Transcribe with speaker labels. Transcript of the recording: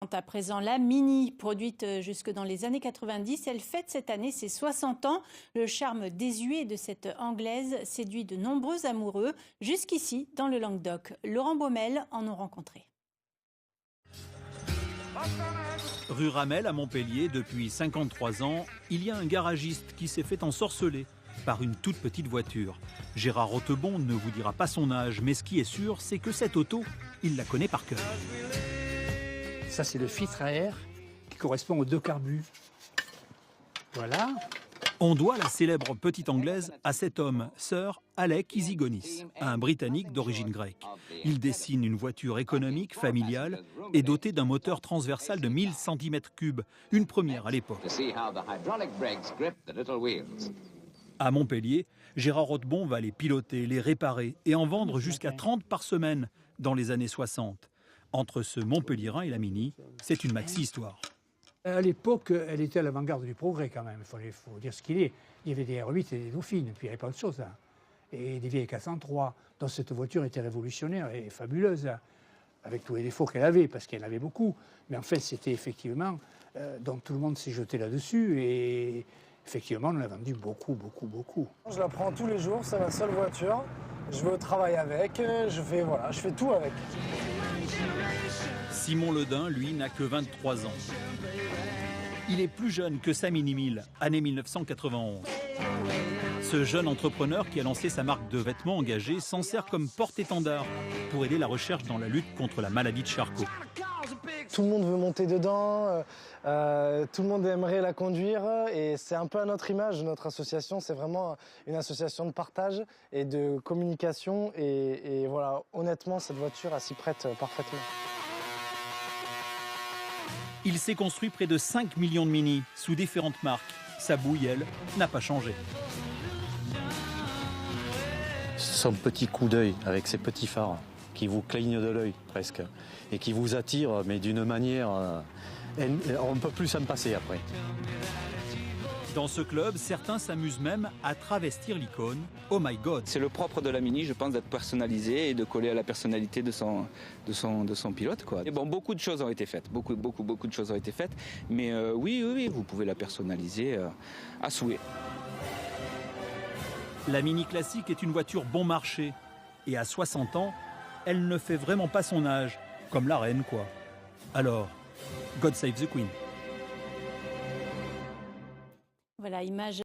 Speaker 1: présente à présent la Mini, produite jusque dans les années 90. Elle fête cette année ses 60 ans. Le charme désuet de cette Anglaise séduit de nombreux amoureux. Jusqu'ici, dans le Languedoc, Laurent Baumel en ont rencontré.
Speaker 2: Rue Ramel à Montpellier, depuis 53 ans, il y a un garagiste qui s'est fait ensorceler par une toute petite voiture. Gérard Rothebon ne vous dira pas son âge, mais ce qui est sûr, c'est que cette auto, il la connaît par cœur.
Speaker 3: Ça, c'est le filtre à air qui correspond aux deux carbus. Voilà.
Speaker 2: On doit la célèbre petite Anglaise à cet homme, Sir Alec Isigonis, un Britannique d'origine grecque. Il dessine une voiture économique, familiale et dotée d'un moteur transversal de 1000 cm3, une première à l'époque. À Montpellier, Gérard Rothebon va les piloter, les réparer et en vendre jusqu'à 30 par semaine dans les années 60. Entre ce Montpellierin et la Mini, c'est une maxi-histoire.
Speaker 3: À l'époque, elle était à l'avant-garde du progrès quand même, il faut dire ce qu'il est. Il y avait des R8 et des Dauphines, puis il n'y avait pas de choses. Hein. Et des vieilles 403. Donc cette voiture était révolutionnaire et fabuleuse, hein, avec tous les défauts qu'elle avait, parce qu'elle avait beaucoup. Mais en fait, c'était effectivement, donc tout le monde s'est jeté là-dessus et effectivement, on l'a vendu beaucoup.
Speaker 4: Je la prends tous les jours, c'est ma seule voiture. Je vais au travail avec, je fais tout avec.
Speaker 2: Simon Ledin, lui, n'a que 23 ans. Il est plus jeune que sa Mini 1000, année 1991. Ce jeune entrepreneur qui a lancé sa marque de vêtements engagés s'en sert comme porte-étendard pour aider la recherche dans la lutte contre la maladie de Charcot.
Speaker 4: Tout le monde veut monter dedans, tout le monde aimerait la conduire et c'est un peu à notre image, notre association. C'est vraiment une association de partage et de communication et voilà, honnêtement, cette voiture, elle s'y prête parfaitement.
Speaker 2: Il s'est construit près de 5 millions de Mini sous différentes marques. Sa bouille, elle, n'a pas changé.
Speaker 5: Son petit coup d'œil avec ses petits phares qui vous clignent de l'œil presque et qui vous attirent, mais d'une manière... on ne peut plus s'en passer après.
Speaker 2: Dans ce club, certains s'amusent même à travestir l'icône « Oh my God ».
Speaker 6: C'est le propre de la Mini, je pense, d'être personnalisé et de coller à la personnalité de son pilote, quoi. Et bon, beaucoup de choses ont été faites, beaucoup de choses ont été faites, mais oui, vous pouvez la personnaliser à souhait.
Speaker 2: La Mini classique est une voiture bon marché. Et à 60 ans, elle ne fait vraiment pas son âge, comme la reine, quoi. Alors, God save the Queen.
Speaker 1: Voilà, image